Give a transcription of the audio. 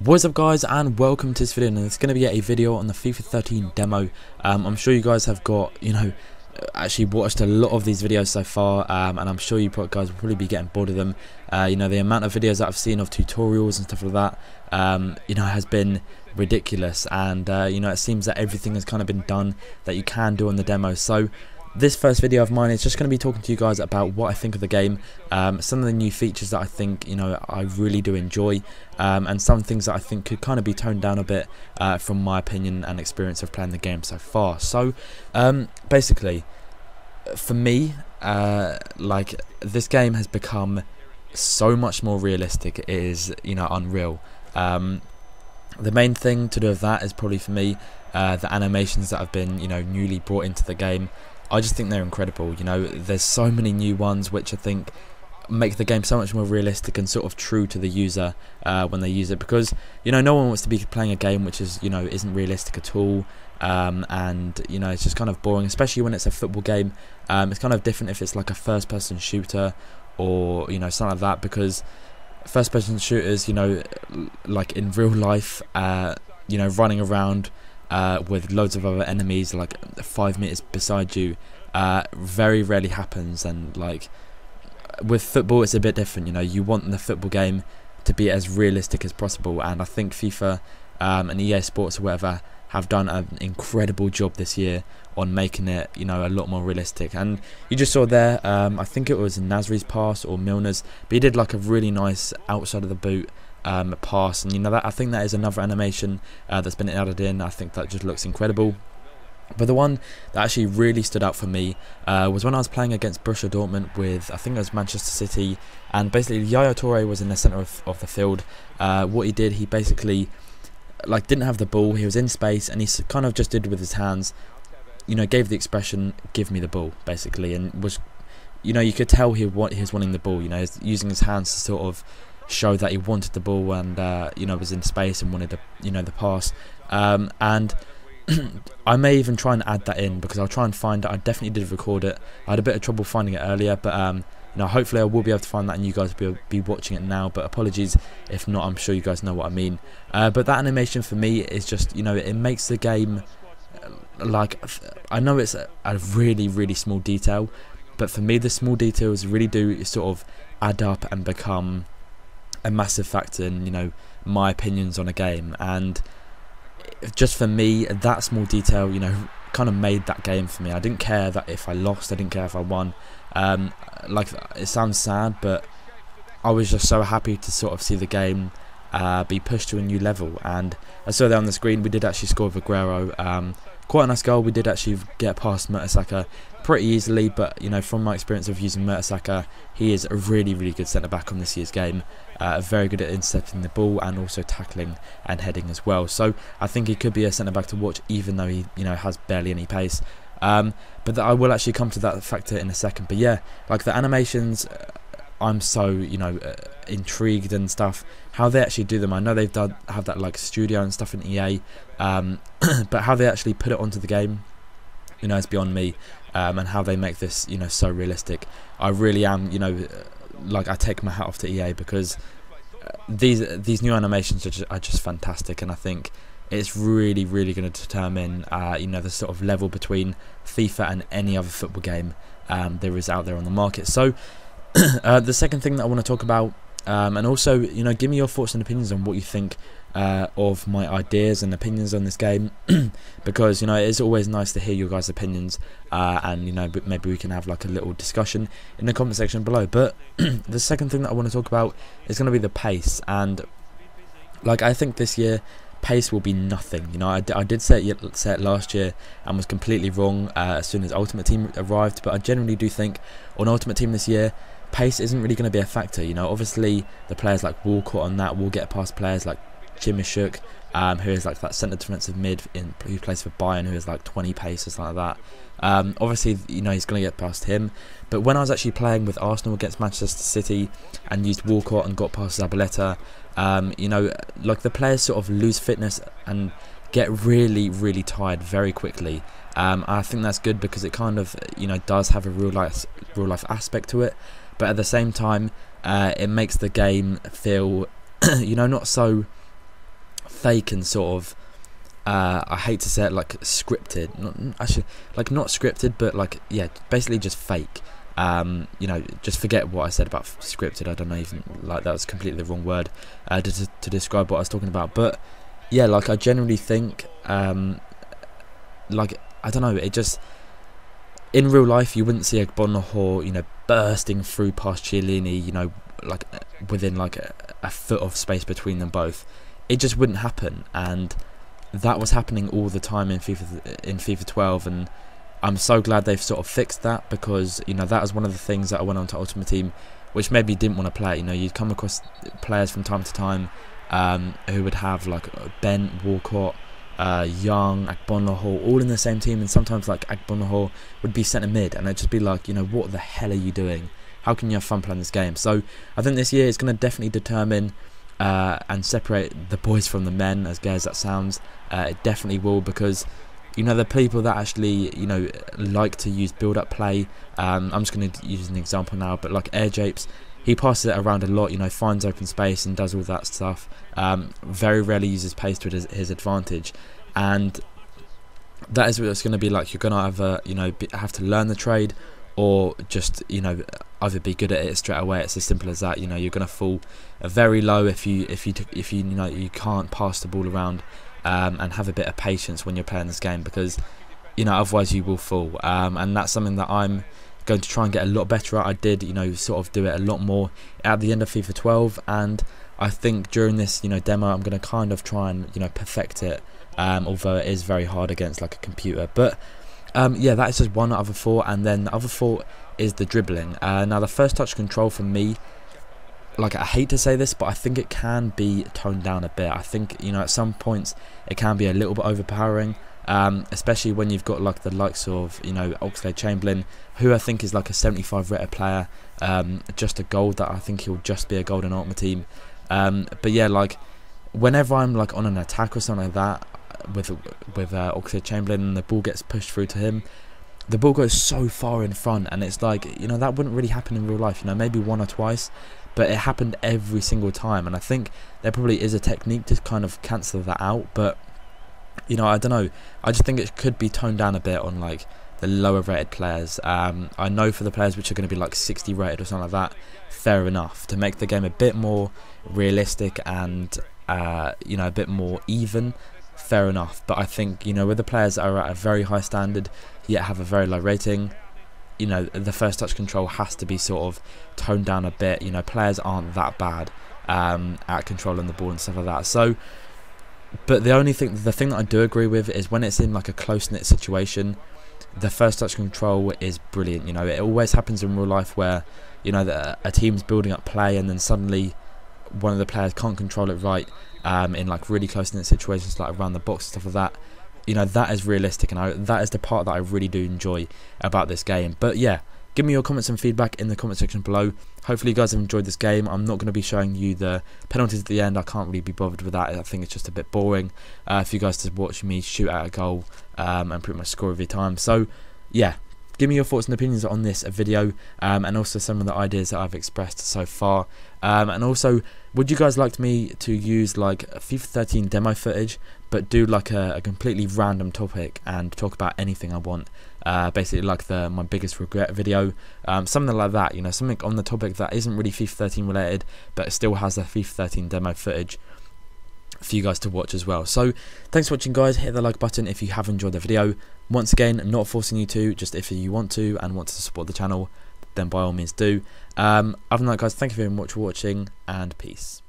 What's up guys, and welcome to this video. And it's going to be a video on the FIFA 13 demo. I'm sure you guys have got, actually watched a lot of these videos so far, and I'm sure you guys will probably be getting bored of them. The amount of videos that I've seen of tutorials and stuff like that, has been ridiculous, and it seems that everything has kind of been done that you can do on the demo. So this first video of mine is just going to be talking to you guys about what I think of the game, some of the new features that I think I really do enjoy, and some things that I think could kind of be toned down a bit from my opinion and experience of playing the game so far. So basically, for me, this game has become so much more realistic. It is unreal. The main thing to do with that is probably for me the animations that have been newly brought into the game. I just think they're incredible. There's so many new ones which I think make the game so much more realistic and sort of true to the user when they use it, because no one wants to be playing a game which is isn't realistic at all, and it's just kind of boring, especially when it's a football game. It's kind of different if it's like a first-person shooter or something like that, because first-person shooters, like in real life, running around with loads of other enemies like 5 meters beside you, very rarely happens. And like with football, it's a bit different. You want the football game to be as realistic as possible, and I think FIFA and EA Sports or whatever have done an incredible job this year on making it a lot more realistic. And you just saw there, I think it was Nasri's pass or Milner's, but he did like a really nice outside of the boot pass, and that, I think that is another animation that's been added in. I think that just looks incredible. But the one that actually really stood out for me was when I was playing against Borussia Dortmund with, I think it was Manchester City, and basically Yaya Toure was in the centre of the field. What he did, he basically didn't have the ball, he was in space, and he kind of just did with his hands, gave the expression "give me the ball" basically, and was, you could tell he was wanting the ball. He's using his hands to sort of show that he wanted the ball, and was in space and wanted the pass. And I may even try and add that in, because I'll try and find it. I definitely did record it. I had a bit of trouble finding it earlier, but hopefully I will be able to find that, and you guys will be watching it now. But apologies if not, I'm sure you guys know what I mean. But that animation for me is just it makes the game, I know it's a really small detail, but for me the small details really do sort of add up and become a massive factor in my opinions on a game. And just for me, that small detail kind of made that game for me. I didn't care that if I lost, I didn't care if I won. It sounds sad, but I was just so happy to sort of see the game be pushed to a new level. And I saw there on the screen, we did actually score with Aguero. Quite a nice goal. We did actually get past Mertesacker pretty easily, but from my experience of using Mertesacker, he is a really good centre back on this year's game. Very good at intercepting the ball and also tackling and heading as well. So I think he could be a centre back to watch, even though he has barely any pace. But I will actually come to that factor in a second. But yeah, like the animations, I'm so intrigued and stuff how they actually do them. I know they've have that like studio and stuff in EA, but how they actually put it onto the game, is beyond me. And how they make this so realistic, I really am I take my hat off to EA, because these new animations are just fantastic. And I think it's really going to determine the sort of level between FIFA and any other football game there is out there on the market. So the second thing that I want to talk about, and also give me your thoughts and opinions on what you think of my ideas and opinions on this game, because it is always nice to hear your guys' opinions, and maybe we can have like a little discussion in the comment section below. But the second thing that I want to talk about is going to be the pace. And I think this year pace will be nothing. I did say it last year and was completely wrong as soon as Ultimate Team arrived, but I generally do think on Ultimate Team this year pace isn't really going to be a factor. Obviously the players like Walcott on that will get past players like Chimishuk, who is like that centre defensive mid who plays for Bayern, who is like 20 pace or something like that. Obviously he's going to get past him. But when I was actually playing with Arsenal against Manchester City and used Walcott and got past Zabaleta, the players sort of lose fitness and get really tired very quickly. I think that's good, because it kind of does have a real life aspect to it, but at the same time it makes the game feel not so fake and sort of I hate to say it, like scripted, not scripted, but like, yeah, basically just fake. You know, just forget what I said about scripted. I don't know, even like that was completely the wrong word to describe what I was talking about. But yeah, like I generally think like, I don't know, it just, in real life you wouldn't see a Bonahor, you know, bursting through past Chiellini, you know, like within like a foot of space between them both. It just wouldn't happen, and that was happening all the time in FIFA 12, and I'm so glad they've sort of fixed that, because, you know, that was one of the things that I went on to Ultimate Team which maybe didn't want to play. You know, you'd come across players from time to time who would have like Bent, Walcott, Young, Agbonlahor all in the same team, and sometimes like Agbonlahor would be centre mid, and I'd just be like, you know, what the hell are you doing? How can you have fun playing this game? So I think this year is going to definitely determine and separate the boys from the men, as gay as that sounds. It definitely will, because, you know, the people that actually, you know, like to use build-up play. I'm just going to use an example now, but like Air Japes, he passes it around a lot, you know, finds open space and does all that stuff. Very rarely uses pace to his advantage, and that is what it's going to be like. You're going to either, you know, have to learn the trade, or just, you know, either be good at it straight away. It's as simple as that. You know, you're going to fall very low if you know, you can't pass the ball around, and have a bit of patience when you're playing this game, because, you know, otherwise you will fall. And that's something that I'm going to try and get a lot better at. I did, you know, sort of do it a lot more at the end of FIFA 12, and I think during this, you know, demo, I'm going to kind of try and, you know, perfect it, although it is very hard against like a computer. But yeah, that is just one other thought, and then the other thought is the dribbling. Now the first touch control for me, like, I hate to say this, but I think it can be toned down a bit. I think, you know, at some points it can be a little bit overpowering, especially when you've got like the likes of, you know, Oxlade-Chamberlain, who I think is like a 75 rated player, just a gold, that I think he'll just be a gold in Ultimate Team. But yeah, like whenever I'm like on an attack or something like that with Oxlade-Chamberlain and the ball gets pushed through to him, the ball goes so far in front, and it's like, you know, that wouldn't really happen in real life. You know, maybe one or twice, but it happened every single time, and I think there probably is a technique to kind of cancel that out. But, you know, I don't know, I just think it could be toned down a bit on like the lower rated players. I know for the players which are going to be like 60 rated or something like that, fair enough, to make the game a bit more realistic and you know, a bit more even, fair enough. But I think, you know, with the players that are at a very high standard yet have a very low rating, you know, the first touch control has to be sort of toned down a bit. You know, players aren't that bad at controlling the ball and stuff like that. So, but the thing that I do agree with is when it's in like a close-knit situation, the first touch control is brilliant. You know, it always happens in real life where, you know, a team's building up play and then suddenly one of the players can't control it right, in like really close-knit situations like around the box and stuff like that. You know, that is realistic, and that is the part that I really do enjoy about this game. But yeah, give me your comments and feedback in the comment section below. Hopefully you guys have enjoyed this game. I'm not going to be showing you the penalties at the end. I can't really be bothered with that. I think it's just a bit boring for you guys to watch me shoot at a goal and pretty much score every time. So yeah, give me your thoughts and opinions on this video, and also some of the ideas that I've expressed so far. And also, would you guys like me to use like FIFA 13 demo footage, but do like a completely random topic and talk about anything I want? Basically like my biggest regret video, something like that, you know, something on the topic that isn't really FIFA 13 related, but it still has the FIFA 13 demo footage for you guys to watch as well. So thanks for watching, guys. Hit the like button if you have enjoyed the video. Once again, not forcing you to, just if you want to and want to support the channel, then by all means do. Other than that, guys, thank you very much for watching, and peace.